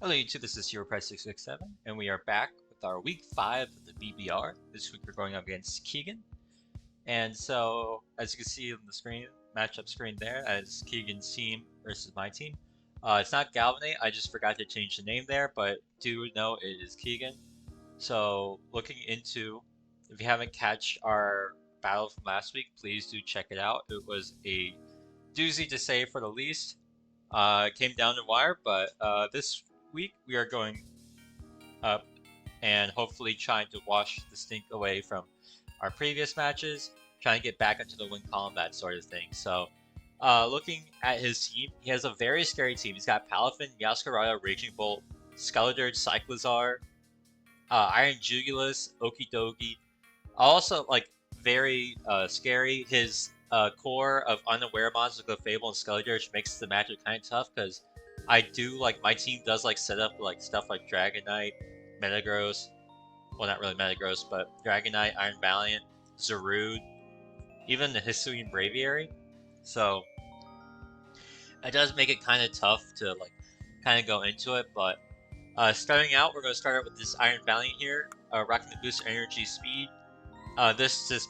Hello YouTube, this is HeroPrice667, and we are back with our week 5 of the BBR. This week we're going up against Keegan. And so, as you can see on the screen, matchup screen there, as Keegan's team versus my team. It's not Galvanate, I just forgot to change the name there, but do know it is Keegan. So, looking into, if you haven't catch our battle from last week, please do check it out. It was a doozy to say for the least. It came down to wire, but this week we are going up and hopefully trying to wash the stink away from our previous matches, trying to get back into the win column, that sort of thing. So, looking at his team, he has a very scary team. He's got Palafin, Yaskarada, Raging Bolt, Skeletor, Cyclizar, Iron Jugulus, Okidogi. Also, like, very scary. His core of unaware monsters like Fable and Skeletor, which makes the matchup kind of tough because I do like my team does like set up like stuff like Dragonite, Metagross, well not really Metagross, but Dragonite, Iron Valiant, Zarude, even the Hisuian Braviary. So it does make it kind of tough to like kind of go into it. But starting out, we're going to start out with this Iron Valiant here, rocking the booster energy speed. This is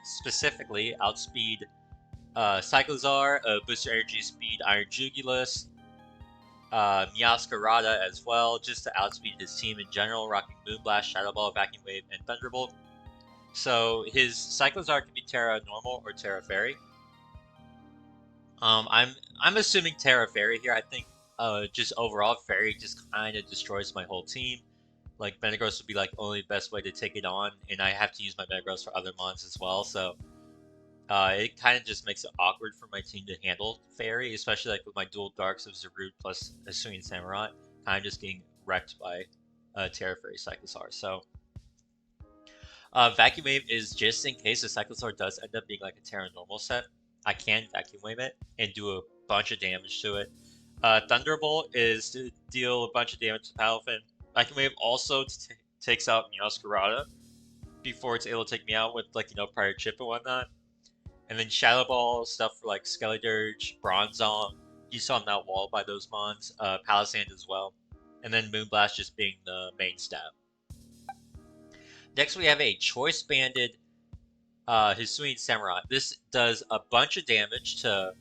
specifically outspeed Cyclizar, booster energy speed Iron Jugulus, Meowscarada as well, just to outspeed his team in general, rocking Moonblast, Shadow Ball, Vacuum Wave, and Thunderbolt. So his Cyclizar can be Terra Normal or Terra Fairy. I'm assuming Terra Fairy here. I think just overall Fairy just kind of destroys my whole team. Like Metagross would be like only best way to take it on, and I have to use my Metagross for other mons as well. So it kind of just makes it awkward for my team to handle Fairy, especially like with my dual Darks of Zarude plus Hisuian Samurai, kind of just getting wrecked by Terra Fairy Cyclizar. So Vacuum Wave is just in case the Cyclizar does end up being like a Terra Normal set. I can Vacuum Wave it and do a bunch of damage to it. Thunderbolt is to deal a bunch of damage to Palafin. Vacuum Wave also takes out Meowscarada before it's able to take me out with like prior chip and whatnot. And then Shadow Ball stuff for like Skeledirge, Bronzong. You saw him not walled by those mons. Palisand as well. And then Moonblast just being the main stat. Next we have a Choice Banded Hisuian Samurai. This does a bunch of damage to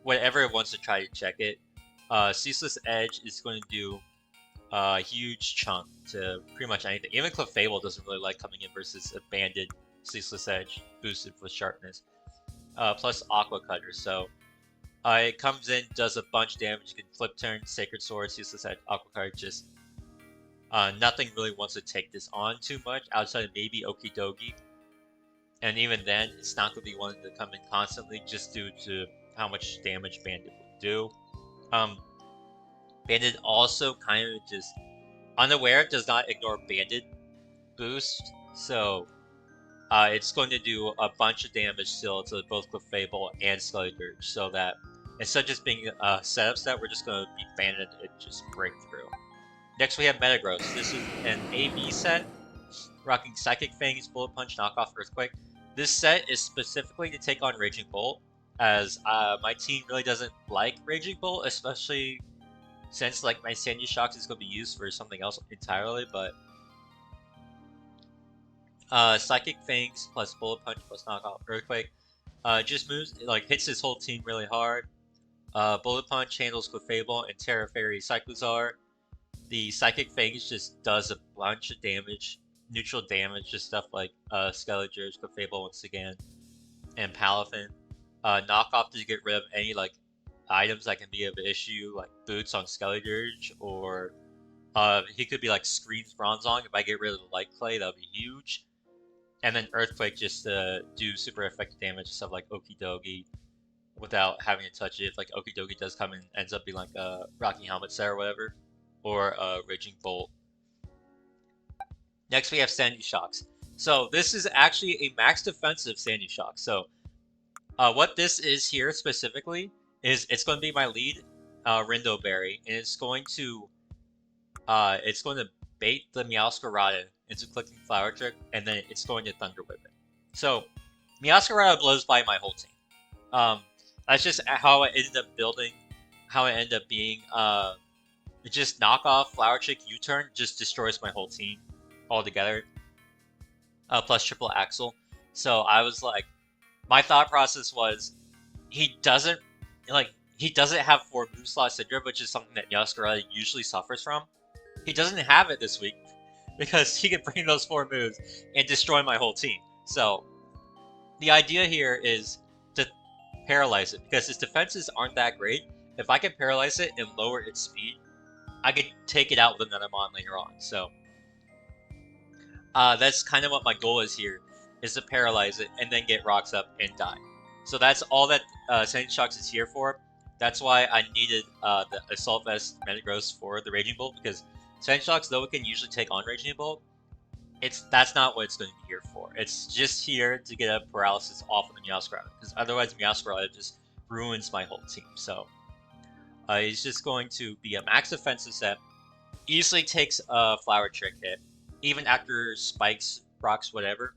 whatever it wants to try to check it. Ceaseless Edge is going to do a huge chunk to pretty much anything. Even Clefable doesn't really like coming in versus a banded Ceaseless Edge boosted with sharpness. Plus Aqua Cutter, so it comes in, does a bunch of damage. You can flip turn, Sacred Sword, Ceaseless Edge, Aqua Cutter, just nothing really wants to take this on too much outside of maybe Okidogi. And even then, it's not going to be wanting to come in constantly just due to how much damage Bandit will do. Bandit also kind of just unaware, does not ignore Bandit boost, so it's going to do a bunch of damage still to both Clefable and Skeledirge, so that instead of just being a setup set, we're just going to be Bandit and just break through. Next we have Metagross. This is an AB set, rocking Psychic Fangs, Bullet Punch, Knockoff, Earthquake. This set is specifically to take on Raging Bolt, as my team really doesn't like Raging Bolt, especially since like my Sandy Shocks is going to be used for something else entirely, but Psychic Fangs plus Bullet Punch plus Knockoff Earthquake just moves, like hits his whole team really hard. Bullet Punch handles Clefable and Terra Fairy Cyclizar. The Psychic Fangs just does a bunch of damage, neutral damage, just stuff like Skeledirge, Clefable once again, and Palafin. Knockoff to get rid of any like items that can be of an issue, like boots on Skeledirge, or he could be like Screams Bronzong. If I get rid of the Light Clay, that would be huge. And then Earthquake just to do super effective damage, stuff like Okidogi, without having to touch it. If like Okidogi does come and ends up being like a Rocky Helmet set or whatever, or Raging Bolt. Next we have Sandy Shocks. So this is actually a max defensive Sandy Shock. So what this is here specifically is it's going to be my lead Rindo Berry, and it's going to bait the Meowscarada into clicking Flower Trick, and then it's going to Thunder Whip it. So Meowscarada blows by my whole team. That's just how I ended up building, how it ended up being it just knock off Flower Chick U-turn just destroys my whole team altogether. Plus triple axle. So I was like, my thought process was, he doesn't have 4 move slot Syndra, which is something that Meowscarada usually suffers from. He doesn't have it this week because he can bring those 4 moves and destroy my whole team. So the idea here is to paralyze it, because his defenses aren't that great. If I can paralyze it and lower its speed, I could take it out with another mon later on. So that's kind of what my goal is here, is to paralyze it and then get rocks up and die. So that's all that Sandy Shocks is here for. That's why I needed the Assault Vest Metagross for the Raging Bolt, because Sandy Shocks, though it can usually take on Raging Bolt, that's not what it's going to be here for. It's just here to get a paralysis off of the Meowscarada, because otherwise Meowscarada just ruins my whole team. So it's just going to be a max defensive set. Easily takes a Flower Trick hit, even after spikes, rocks, whatever.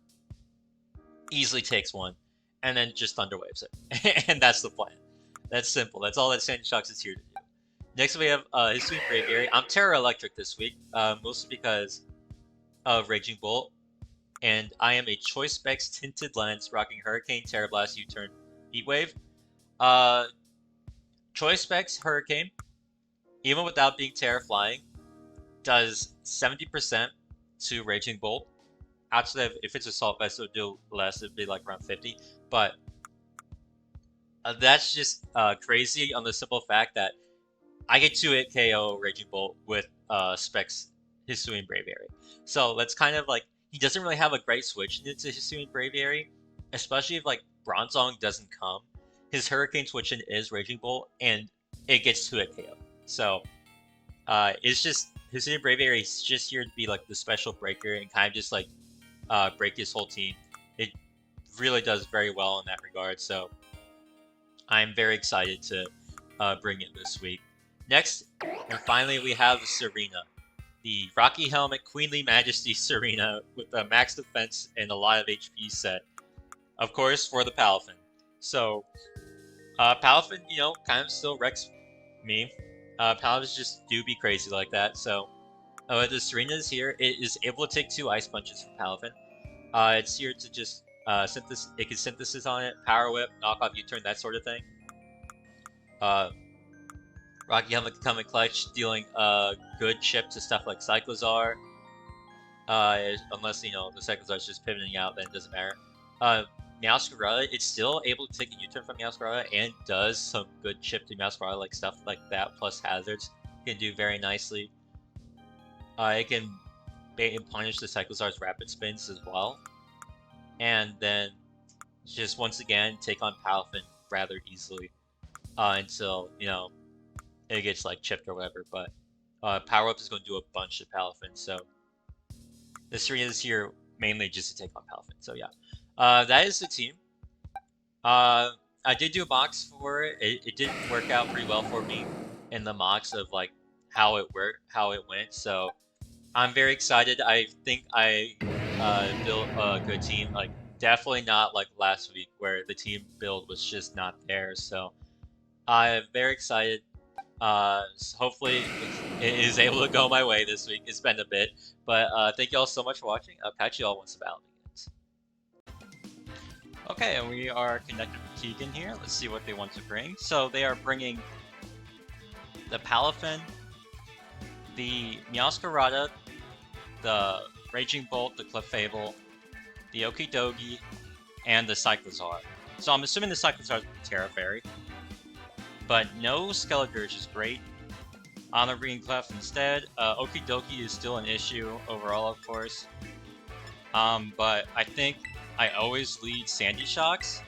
Easily takes one, and then just Thunder Waves it. And that's the plan. That's simple. That's all that Sandy Shocks is here to do. Next we have Hisuian Braviary. I'm Terra Electric this week, mostly because of Raging Bolt, and I am a Choice Specs Tinted Lens rocking Hurricane, Terra Blast, U-turn, Heat Wave. Choice Specs Hurricane, even without being Terra Flying, does 70% to Raging Bolt. Actually, if it's Assault Vest, it would do less. It'd be like around 50. But that's just crazy on the simple fact that I get 2-hit KO Raging Bolt with Specs Hisuian Braviary. So that's kind of like, he doesn't really have a great switch into Hisuian Braviary, especially if like Bronzong doesn't come. His Hurricane switch in is Raging Bolt, and it gets 2-hit KO. So it's just, Hisuian Braviary is just here to be like the special breaker and kind of just like break his whole team. It really does very well in that regard. So I'm very excited to bring it this week. Next, and finally, we have Serena, the Rocky Helmet Queenly Majesty Serena with a max defense and a lot of HP set, of course, for the Palafin. So, Palafin, you know, kind of still wrecks me. Palafins just do be crazy like that. So, the Serena is here. It is able to take 2 Ice Punches from Palafin. It's here to just it can synthesis on it, Power Whip, knock off U-turn, that sort of thing. Rocky Helmet can come in clutch, dealing good chip to stuff like Cyclozar. Unless, you know, the Cyclozar is just pivoting out, then it doesn't matter. Meowscarada, it's still able to take a U-turn from Meowscarada and does some good chip to Meowscarada, like stuff like that, plus hazards. Can do very nicely. It can bait and punish the Cyclozar's rapid spins as well. And then just once again take on Palafin rather easily until, you know, it gets like chipped or whatever. But Power Up is going to do a bunch of Palafin, so this Serena is here mainly just to take on Palafin. So yeah, that is the team. I did do a mocks for it. It did work out pretty well for me in the mocks of like how it worked, how it went. So I'm very excited. I think I built a good team. Like, definitely not like last week where the team build was just not there. So I'm very excited. So hopefully it is able to go my way this week. It's been a bit, but thank you all so much for watching. I'll catch you all once the battle begins. Okay, and we are connected with Keegan here. Let's see what they want to bring. So they are bringing the Palafin, the Meowscarada, the Raging Bolt, the Clefable, the Okidogi, and the Cyclozar. So I'm assuming the Cyclozar is Terra Fairy, but no Skeledirge is great. I'm bringing Clef instead. Okidogi is still an issue overall, of course. But I think I always lead Sandy Shocks.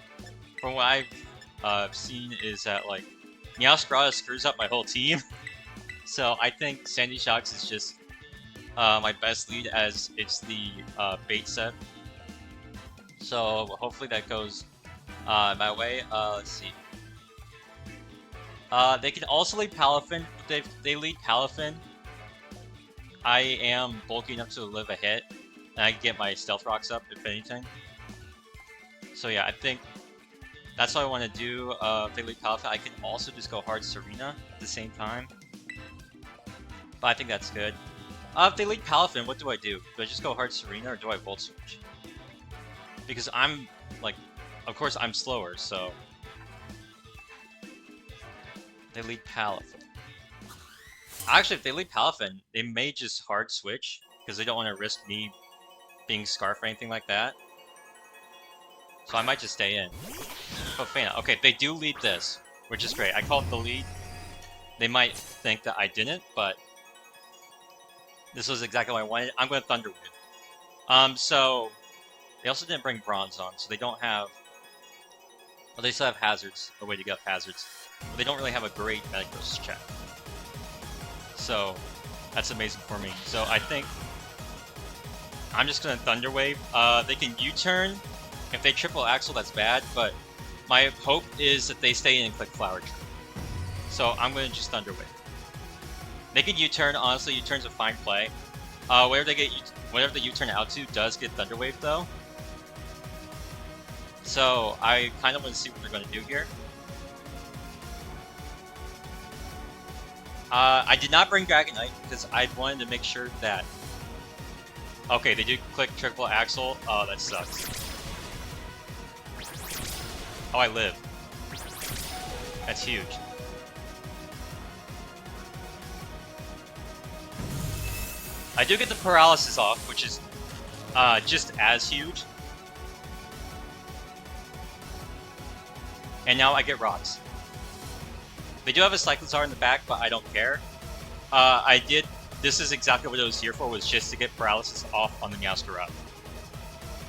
From what I've seen is that like Meowscarada screws up my whole team. So I think Sandy Shocks is just my best lead, as it's the bait set. So hopefully that goes my way. Let's see. They can also lead Palafin. If they lead Palafin, I am bulky enough to live a hit, and I can get my stealth rocks up if anything. So yeah, I think that's what I want to do. If they lead Palafin, I can also just go hard Serena at the same time. But I think that's good. If they lead Palafin, what do I do? Do I just go hard Serena or do I Volt Switch? Because I'm, like, of course I'm slower, so... They lead Palafin. Actually, if they lead Palafin, they may just hard switch, because they don't want to risk me being Scarf or anything like that. So I might just stay in. Oh, Fana. Okay, they do lead this, which is great. I called the lead. They might think that I didn't, but this was exactly what I wanted. I'm going to Thunder Wave. So they also didn't bring Bronze on, so they don't have... Well, they still have Hazards, a way to get up Hazards. But they don't really have a great Metagross check. So that's amazing for me. So I think I'm just going to Thunder Wave. They can U-turn. If they triple Axle, that's bad, but my hope is that they stay in and click Flower Tree. So I'm going to just Thunder Wave. They can U-turn. Honestly, U-turn's a fine play. Whatever they U-turn out to does get Thunder Wave though. So I kind of want to see what they're going to do here. I did not bring Dragonite because I wanted to make sure that... Okay, they do click triple Axle. Oh, that sucks. Oh, I live. That's huge. I do get the paralysis off, which is just as huge. And now I get rocks. They do have a Cyclizar in the back, but I don't care. This is exactly what I was here for, was just to get paralysis off on the Meowscarada.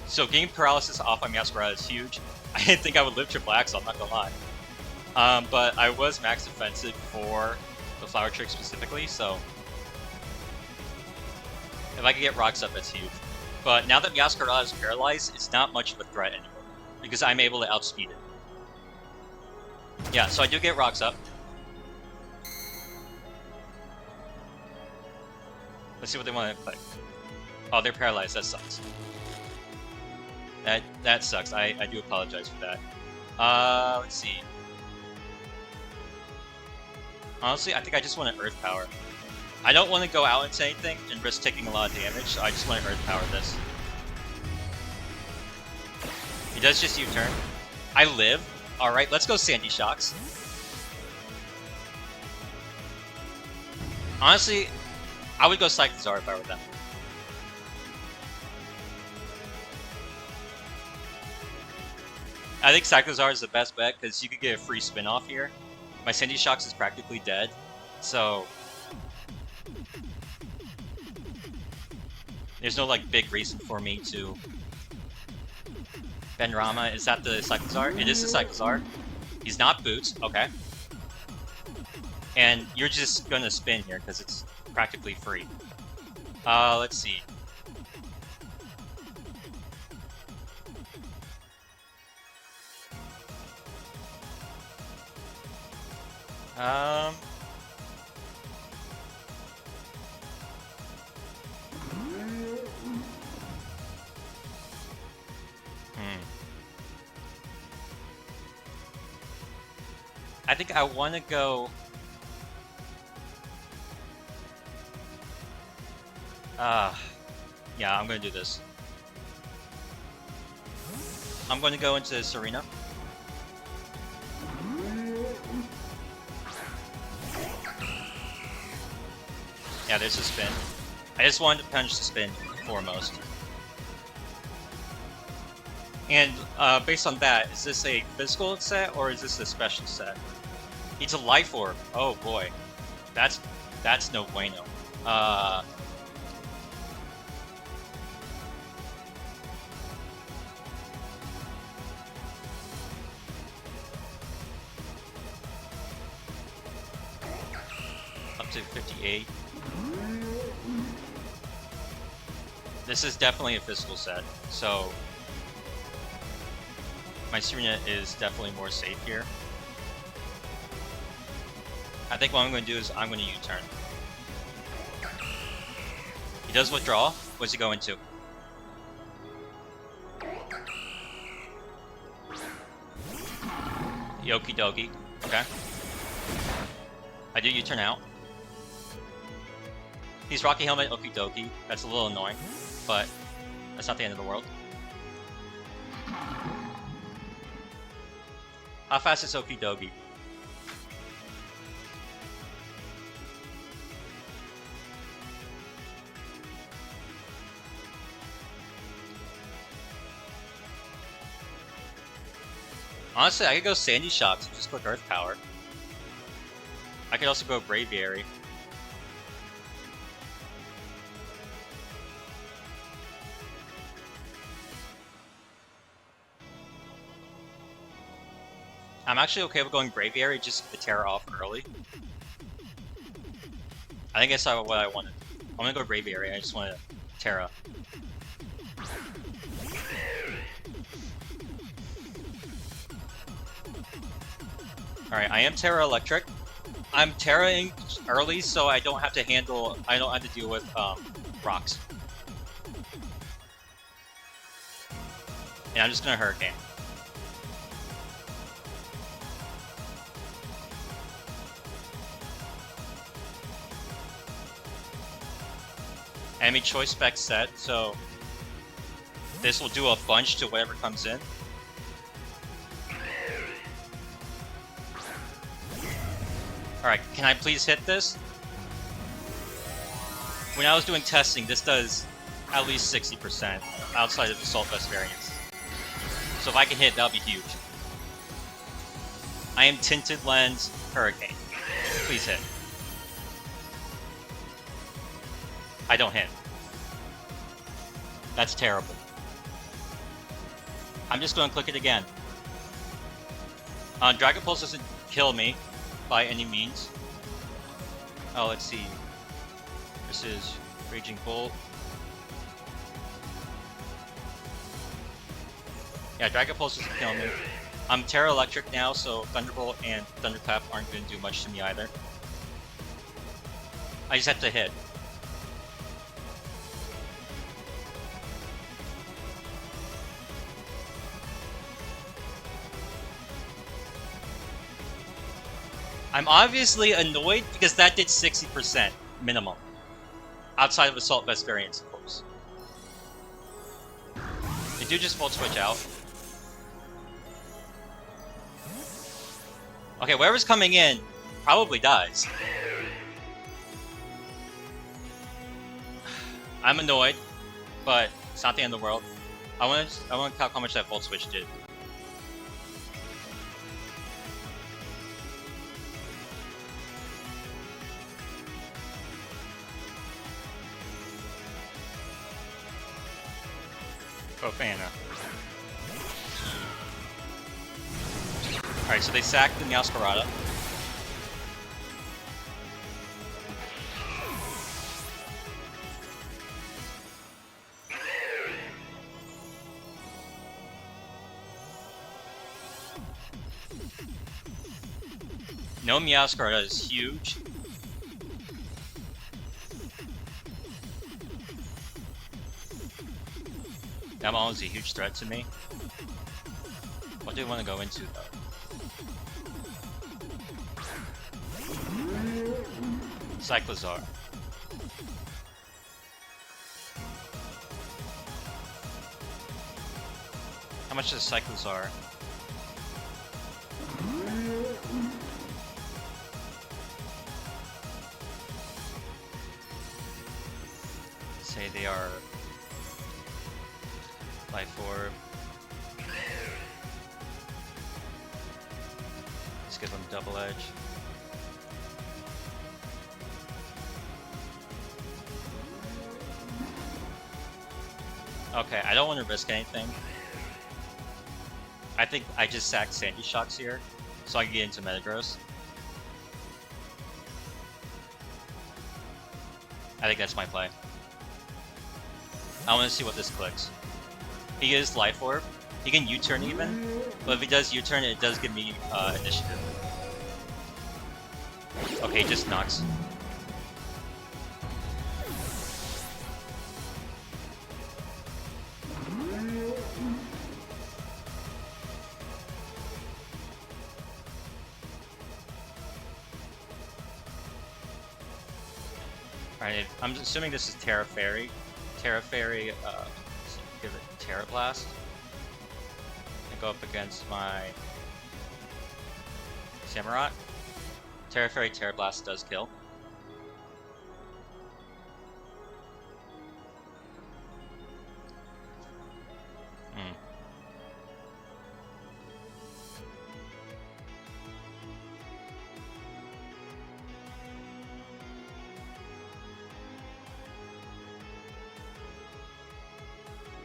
So getting paralysis off on Meowscarada is huge. I didn't think I would live triple Axle, I'm not gonna lie. But I was max defensive for the Flower Trick specifically, so if I could get rocks up, that's huge. But now that Meowscarada is paralyzed, it's not much of a threat anymore, because I'm able to outspeed it. Yeah, so I do get rocks up. Let's see what they want to click. Oh, they're paralyzed. That sucks. That sucks. I do apologize for that. Let's see. Honestly, I think I just want to Earth Power. I don't want to go out into anything and risk taking a lot of damage, so I just want to Earth Power this. He does just U-turn. I live. Alright, let's go Sandy Shocks. Honestly, I would go Cyclizar if I were them. I think Cyclizar is the best bet because you could get a free spin off here. My Sandy Shocks is practically dead, so there's no like big reason for me to... Benrama, is that the Cyclizar? It is the Cyclizar. He's not Boots, okay. And you're just gonna spin here because it's practically free. Let's see. I think I want to go... yeah, I'm going to do this. I'm going to go into Serena. Yeah, there's a spin. I just wanted to punch the spin foremost. And based on that, is this a physical set or is this a special set? It's a Life Orb. Oh boy, that's no bueno. Up to 58. This is definitely a physical set, so my Serena is definitely more safe here. I think what I'm going to do is I'm going to U-turn. He does withdraw. What's he going to? Okie dokie. Okay. I do U-turn out. He's Rocky Helmet, okie dokie. That's a little annoying, but that's not the end of the world. How fast is okie dokie? Honestly, I could go Sandy Shocks and just click Earth Power. I could also go Braviary. I'm actually okay with going Braviary just to get the Terra off early. I think I saw what I wanted. I'm gonna go Braviary, I just want to Terra. Alright, I am Terra Electric. I'm Terra-ing early so I don't have to deal with rocks. And I'm just gonna Hurricane. Enemy choice spec set, so this will do a bunch to whatever comes in. Alright, can I please hit this? When I was doing testing, this does at least 60% outside of Assault Vest variants. So if I can hit, that'll be huge. I am Tinted Lens Hurricane. Please hit. I don't hit. That's terrible. I'm just going to click it again. Dragon Pulse doesn't kill me by any means. Oh, let's see. This is Raging Bull. Yeah, Dragon Pulse doesn't kill me. I'm Terra Electric now, so Thunderbolt and Thunderclap aren't going to do much to me either. I just have to hit. I'm obviously annoyed because that did 60% minimum. Outside of Assault Vest variants, of course. They do just Volt Switch out. Okay, whatever's coming in probably dies. I'm annoyed, but it's not the end of the world. I want to calculate how much that Volt Switch did. Profana. Alright, so they sacked the Meowscarada. No Meowscarada is huge. That one was a huge threat to me. What do we want to go into though? Cyclozar. How much is Cyclozar? Say they are Life Orb. Let's give them Double Edge. Okay, I don't want to risk anything. I think I just sacked Sandy Shocks here, so I can get into Metagross. I think that's my play. I want to see what this clicks. He is Life Orb. He can U-turn even, but if he does U-turn, it does give me initiative. Okay, he just knocks. Alright, I'm assuming this is Terra Fairy. Terra Fairy, so give it Terra Blast. And go up against my Samurott. Terra Fairy, Terra Blast does kill.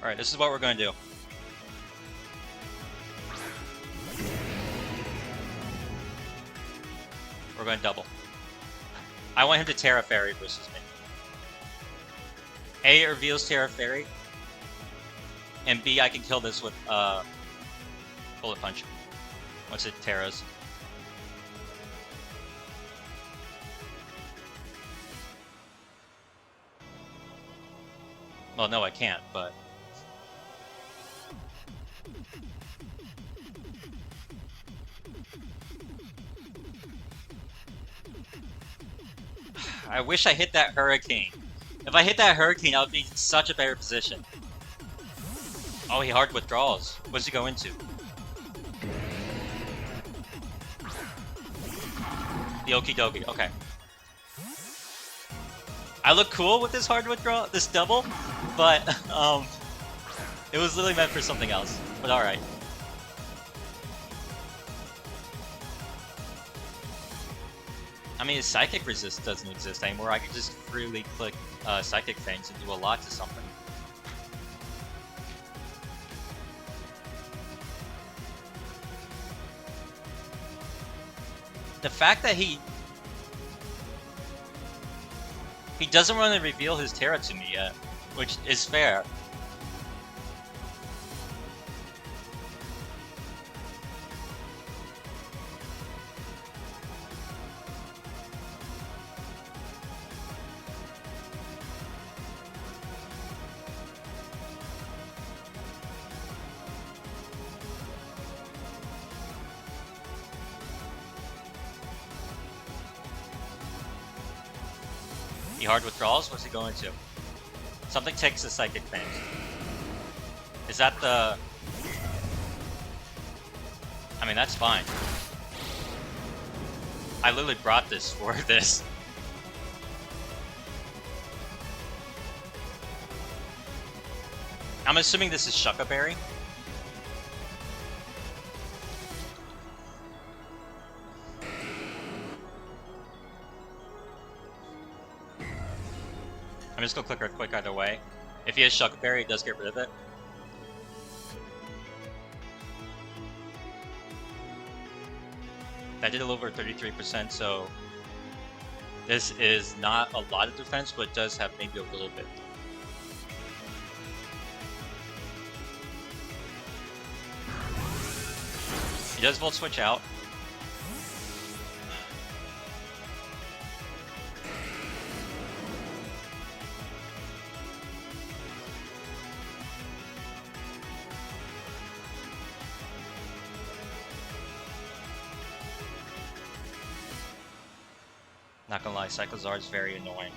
Alright, this is what we're going to do. We're going to double. I want him to Terra Fairy versus me. A, it reveals Terra Fairy. And B, I can kill this with Bullet Punch. Once it Terras. Well, no, I can't, but... I wish I hit that Hurricane. If I hit that Hurricane, I would be in such a better position. Oh, he hard withdraws. What's he go into? The Okie dokie, okay. I look cool with this hard withdrawal, this double, but it was literally meant for something else. But alright. I mean, Psychic Resist doesn't exist anymore. I can just freely click Psychic Fangs and do a lot to something. The fact that he doesn't want to reveal his Terra to me yet, which is fair. He hard withdrawals? What's he going to? Something takes the Psychic Fangs. Is that the... I mean, that's fine. I literally brought this for this. I'm assuming this is Shuckaberry. I'm just gonna click Earthquake either way. If he has Shuckberry, it does get rid of it. That did a little over 33%, so this is not a lot of defense, but it does have maybe a little bit. He does Volt Switch out. Not gonna lie, Cyclozar is very annoying.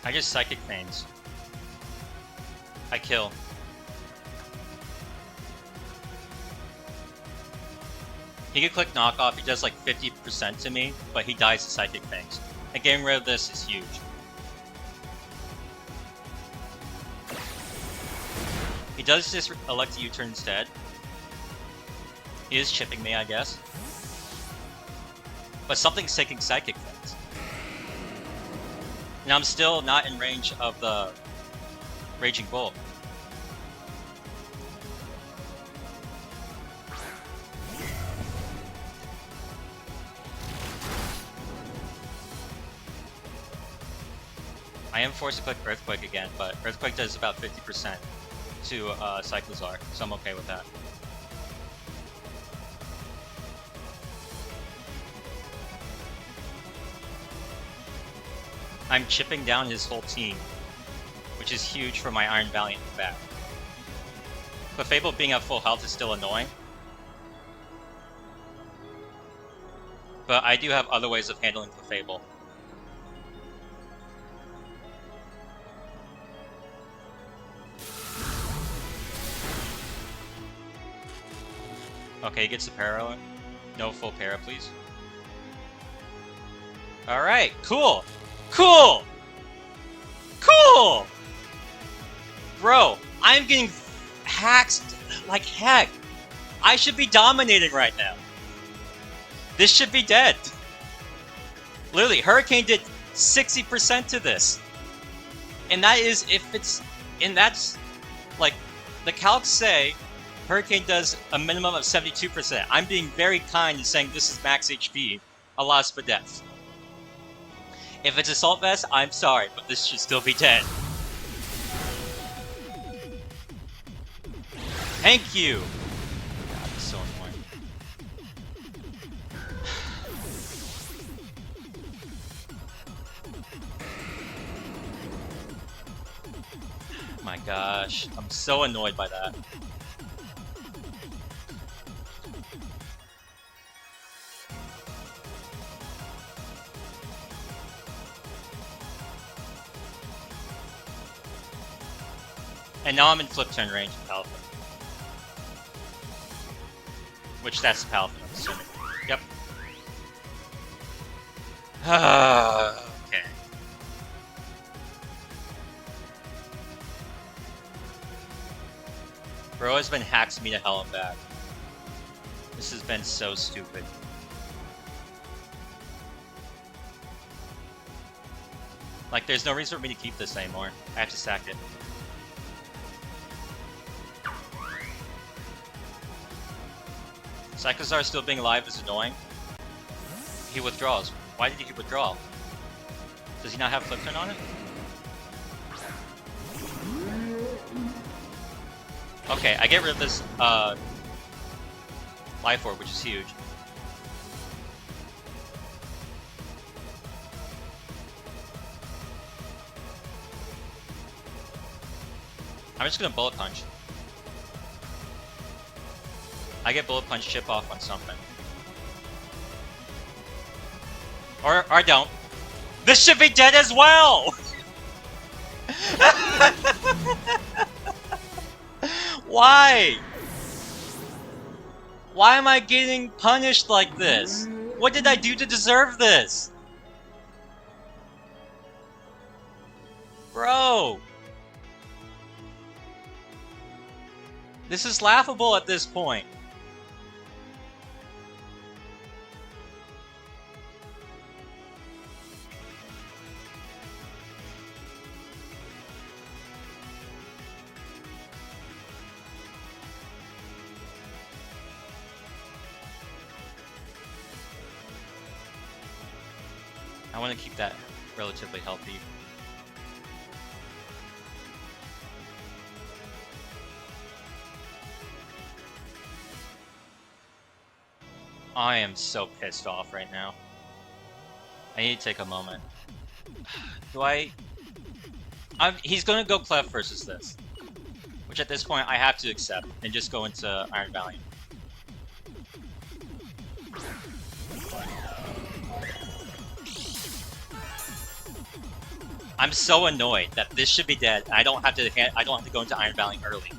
I just Psychic Fangs. I kill. He can click Knockoff, he does like 50% to me, but he dies to Psychic Fangs. And getting rid of this is huge. He does just elect a U-turn instead. He is chipping me, I guess. But something's taking Psychic Fangs. And I'm still not in range of the Raging Bolt. I am forced to click Earthquake again, but Earthquake does about 50% to Cyclozar, so I'm okay with that. I'm chipping down his whole team, which is huge for my Iron Valiant back. Clefable being at full health is still annoying, but I do have other ways of handling Clefable. Okay, he gets the para. No full para, please. Alright, cool! Cool! Cool! Bro, I'm getting hacked like heck. I should be dominating right now. This should be dead. Literally, Hurricane did 60% to this. And that is if it's... And that's... Like, the calcs say Hurricane does a minimum of 72%. I'm being very kind in saying this is max HP. Alas for death. If it's Assault Vest, I'm sorry, but this should still be dead. Thank you! God, this is so annoying. My gosh, I'm so annoyed by that. And now I'm in flip turn range with Palafin. Which that's Palafin, I'm assuming. Yep. Okay. Bro has been hacked me to hell and back. This has been so stupid. Like, there's no reason for me to keep this anymore. I have to sack it. Cyclozar still being alive is annoying. He withdraws. Why did he withdraw? Does he not have flip turn on it? Okay, I get rid of this Life Orb, which is huge. I'm just gonna Bullet Punch. I get Bullet Punch chip off on something. Or I don't. This should be dead as well! Why? Why am I getting punished like this? What did I do to deserve this? Bro! This is laughable at this point. I want to keep that relatively healthy. I am so pissed off right now. I need to take a moment. He's gonna go Clef versus this. Which at this point I have to accept and just go into Iron Valiant. I'm so annoyed that this should be dead. I don't have to go into Iron Valiant early.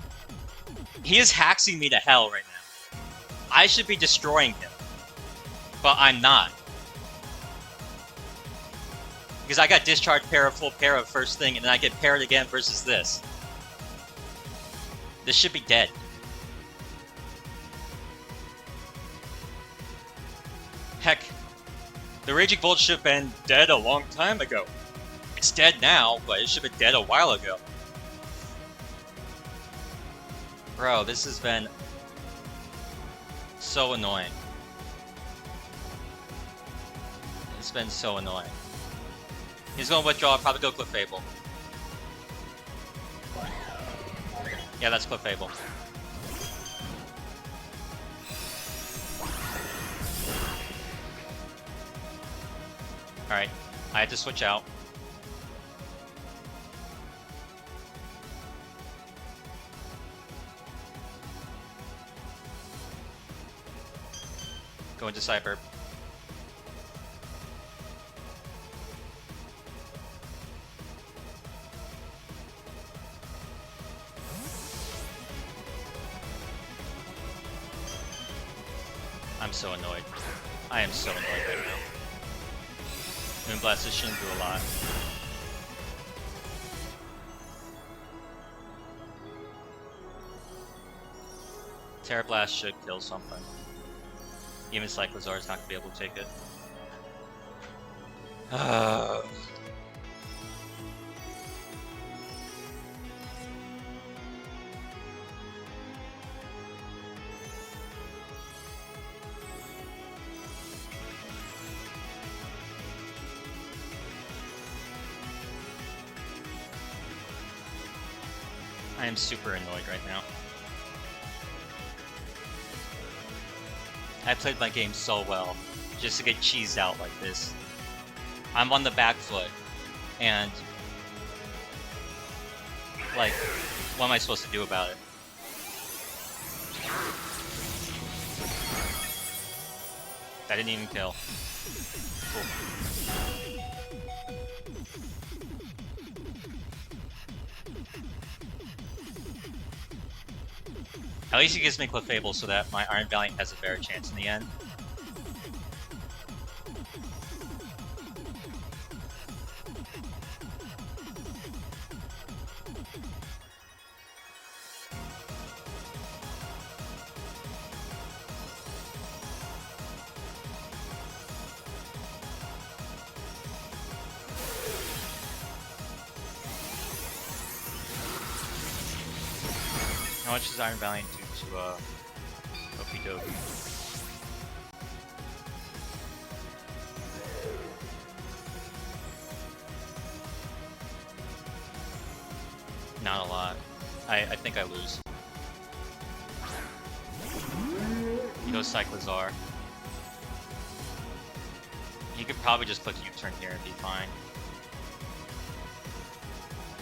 He is haxing me to hell right now. I should be destroying him. But I'm not. Because I got discharge para, full para first thing, and then I get parried again versus this. This should be dead. Heck, the Raging Bolt should have been dead a long time ago. It's dead now, but it should have been dead a while ago. Bro, this has been so annoying. It's been so annoying. He's gonna withdraw, probably go Cliff Fable. Yeah, that's Cliff Fable. Alright, I had to switch out. Go into Cyber. I'm so annoyed. I am so annoyed right now. Moonblast shouldn't do a lot. Terra Blast should kill something. Even Cyclozar is not going to be able to take it. I am super annoyed right now. I played my game so well, just to get cheesed out like this. I'm on the back foot, and like, what am I supposed to do about it? That didn't even kill. Cool. At least he gives me Cliff Fable so that my Iron Valiant has a better chance in the end. How much does Iron Valiant do to Okie Dokie? Not a lot. I think I lose. He goes Cyclozar. He could probably just click U-turn here and be fine.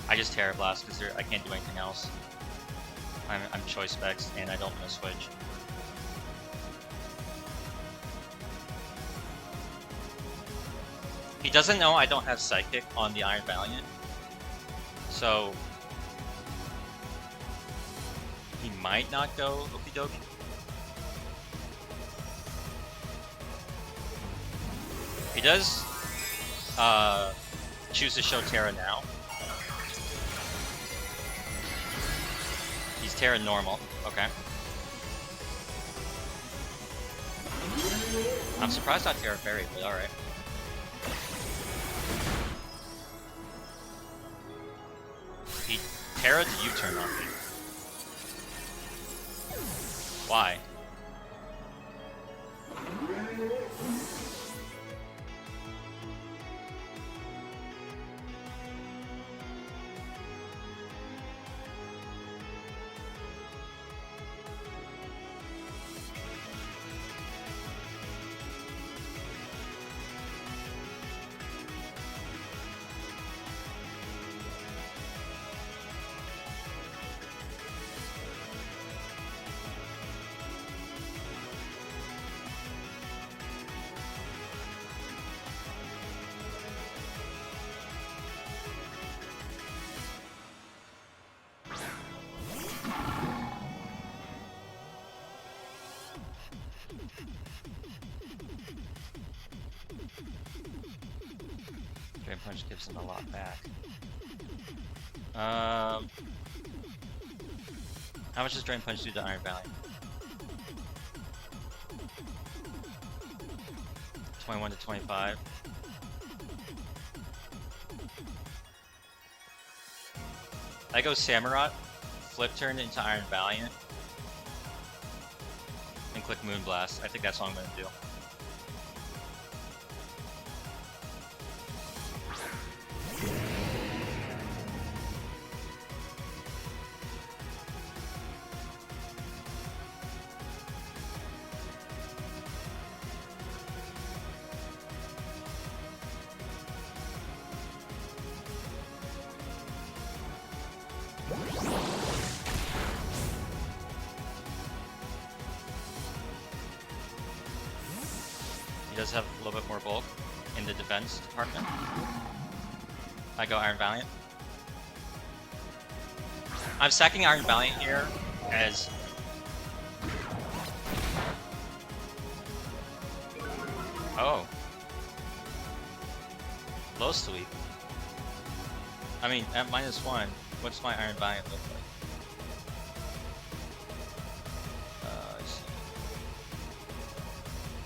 I just Terra Blast because I can't do anything else. I'm choice specs and I don't want to switch. He doesn't know I don't have Psychic on the Iron Valiant, so he might not go Okie Dokie. He does choose to show Terra now. He's Terra normal, okay. I'm surprised not Terra Fairy, but alright. He Terra'd U-turn on me. Why? Drain Punch gives him a lot back. How much does Drain Punch do to Iron Valiant? 21 to 25. I go Samurott, flip turn into Iron Valiant, and click Moonblast. I think that's what I'm gonna do. He does have a little bit more bulk in the defense department. I go Iron Valiant. I'm sacking Iron Valiant here as... Oh. Low sweep. I mean, at -1, what's my Iron Valiant look like? I see.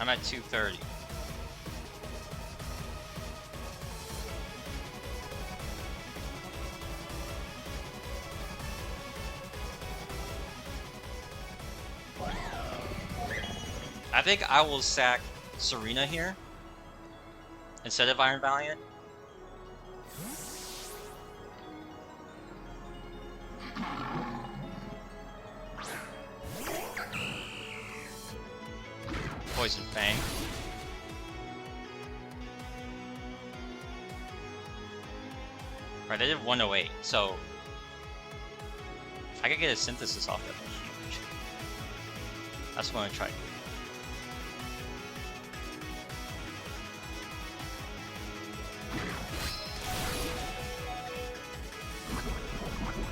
I'm at 230. I think I will sack Serena here instead of Iron Valiant. Poison Fang. Right, I did 108, so if I could get a synthesis off that, huge. That's what I'm gonna try.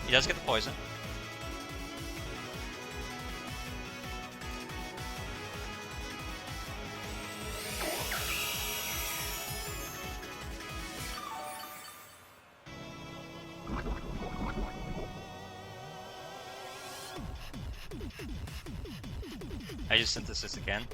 He does get the poison. I just synthesis again.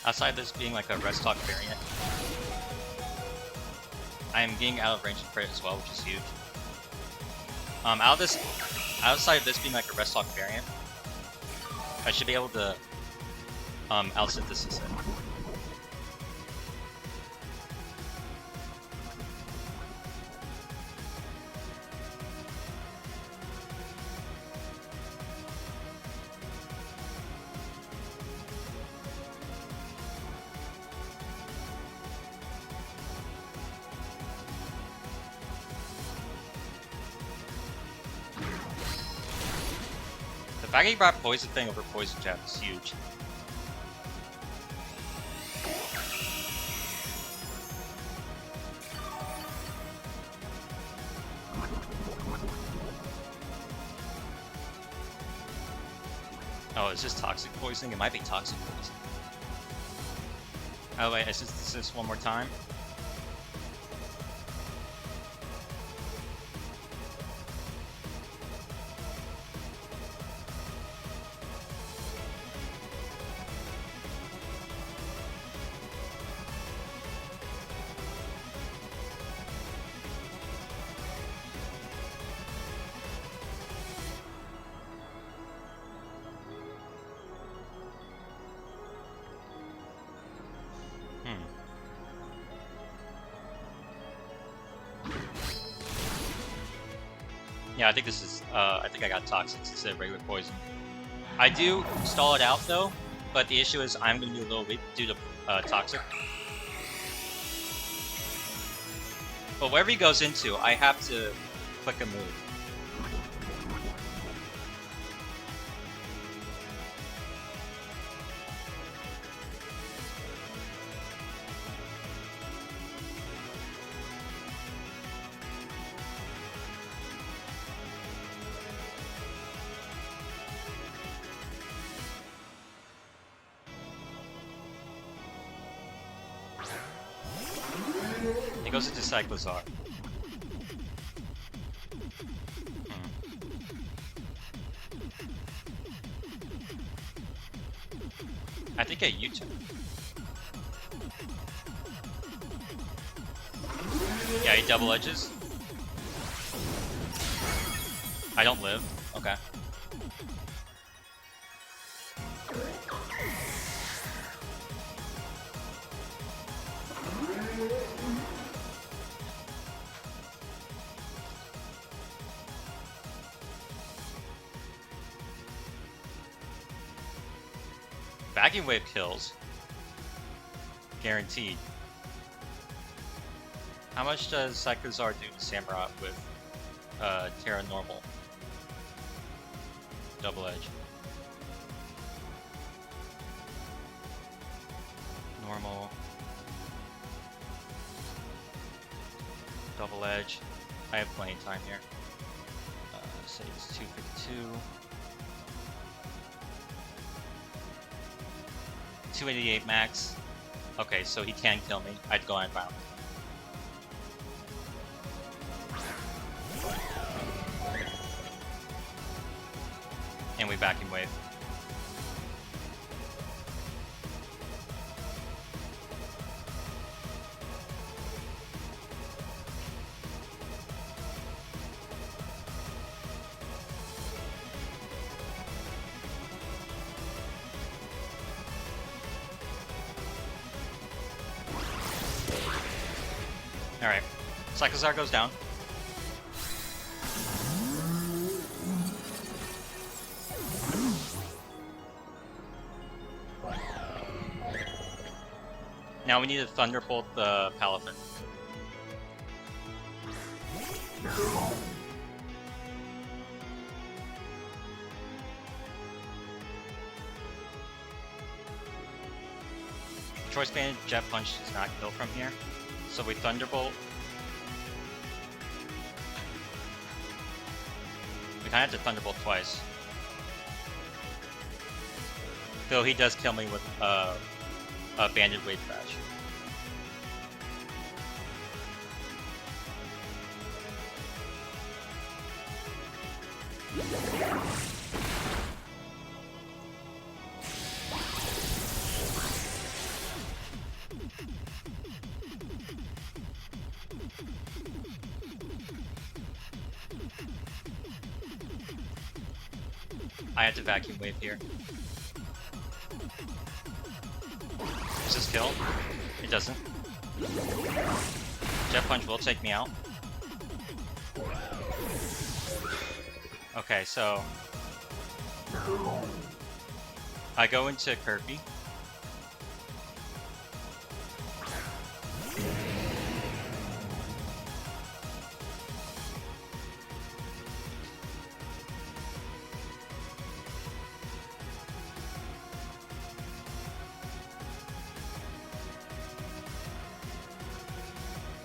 Outside this being like a rest talk variant, I am getting out of range of crit as well, which is huge. Outside of this being like a rest talk variant, I should be able to out-synthesis it. The fact he brought Poison Fang over Poison Jab is huge. Oh, is this toxic poisoning? It might be toxic poisoning. Oh wait, is this one more time? Yeah, I think this is, I think I got Toxic instead of regular poison. I do stall it out though, but the issue is I'm going to be a little weak due to Toxic. But wherever he goes into, I have to click a move. goes into Cyclozar. I think a U-turn. Yeah, he double edges. I don't live. Okay. Vacuum Wave kills. Guaranteed. How much does Cyclozar do to Samurott with Terra Normal? Double Edge. Normal. Double Edge. I have plenty of time here. Say it's 252. 288 max. Okay, so he can kill me. I'd go on round. And we vacuum wave. Alright. Cyclozar goes down. Now we need to Thunderbolt the Palafin. Choice Band Jet Punch does not kill from here. So we Thunderbolt. We kind of have to Thunderbolt twice. Though he does kill me with a Banded Wave Crash. I had to Vacuum Wave here. Does this kill? It doesn't. Jet Punch will take me out. Okay, so I go into Kirby.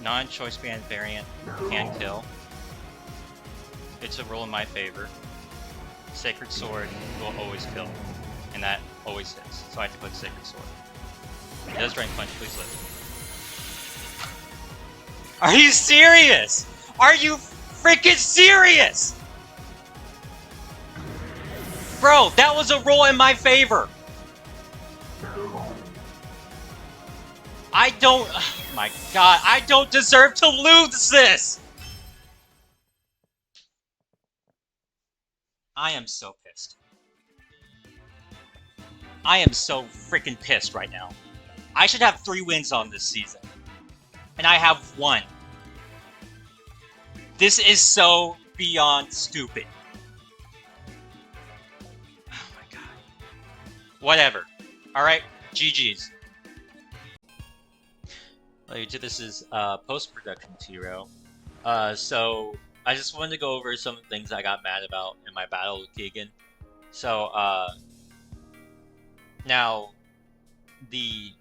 Non-choice band variant can kill. It's a roll in my favor. Sacred Sword will always kill, and that always hits. So I have to click Sacred Sword. It does Drain Punch, please live. Are you serious? Are you freaking serious? Bro, that was a roll in my favor. I don't... Oh my god, I don't deserve to lose this! I am so pissed. I am so freaking pissed right now. I should have 3 wins on this season. And I have 1. This is so beyond stupid. Oh my god. Whatever. Alright, GG's. This is post-production T-Row. So I just wanted to go over some of the things I got mad about in my battle with Keegan. So now the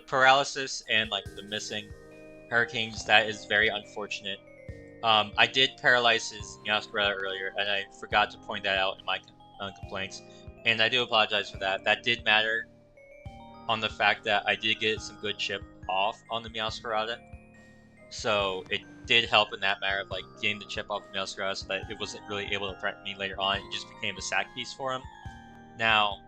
paralysis and like the missing hurricanes, that is very unfortunate. I did paralyze his Yasperella earlier, and I forgot to point that out in my complaints, and I do apologize for that. That did matter on the fact that I did get some good chip off on the Meowscarada, so it did help in that matter of like getting the chip off the Meowscarada so that it wasn't really able to threaten me later on. It just became a sack piece for him. Now,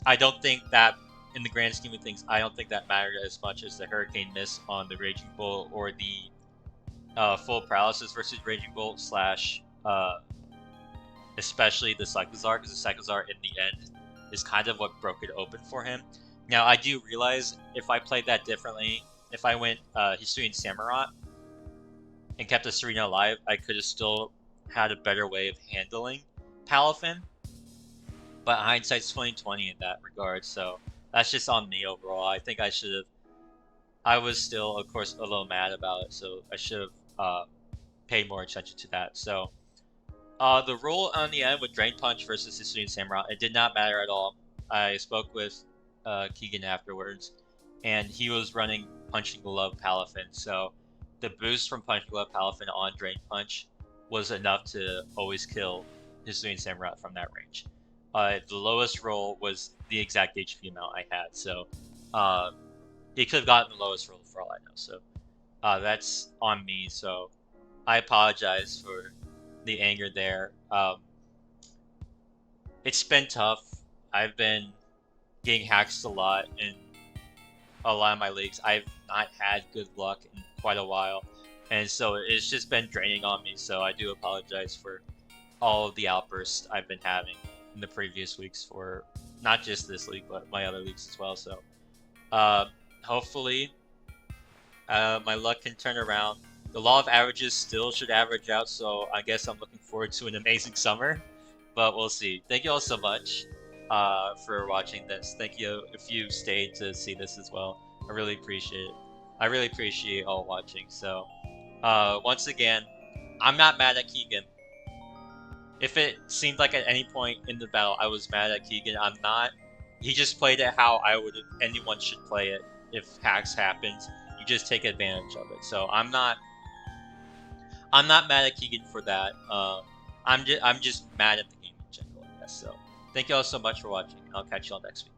I don't think that, in the grand scheme of things, I don't think that mattered as much as the Hurricane Miss on the Raging Bull or the full paralysis versus Raging Bolt slash especially the Cyclozar, because the Cyclozar in the end is kind of what broke it open for him. Now, I do realize if I played that differently, if I went Hisuian Samurott and kept the Serena alive, I could have still had a better way of handling Palafin. But hindsight's 20/20 in that regard, so that's just on me overall. I think I should have. I was still, of course, a little mad about it, so I should have paid more attention to that. So the rule on the end with Drain Punch versus Hisuian Samurott, it did not matter at all. I spoke with Keegan afterwards, and he was running Punching Glove Palafin, so the boost from Punching Glove Palafin on Drain Punch was enough to always kill Hisuian Samurott from that range. The lowest roll was the exact HP amount I had, so he could have gotten the lowest roll for all I know. So that's on me. So I apologize for the anger there. It's been tough. I've been getting hacked a lot in a lot of my leagues. I've not had good luck in quite a while, and so it's just been draining on me. So I do apologize for all of the outbursts I've been having in the previous weeks for not just this league, but my other leagues as well. So hopefully my luck can turn around. The law of averages still should average out, so I guess I'm looking forward to an amazing summer, but we'll see. Thank you all so much for watching this. Thank you if you stayed to see this as well. I really appreciate it. I really appreciate all watching. So once again, I'm not mad at Keegan. If it seemed like at any point in the battle I was mad at Keegan, I'm not. He just played it how anyone should play it. If hacks happens, you just take advantage of it. So I'm not mad at Keegan for that. I'm just mad at the game in general, I guess. So thank you all so much for watching. I'll catch you all next week.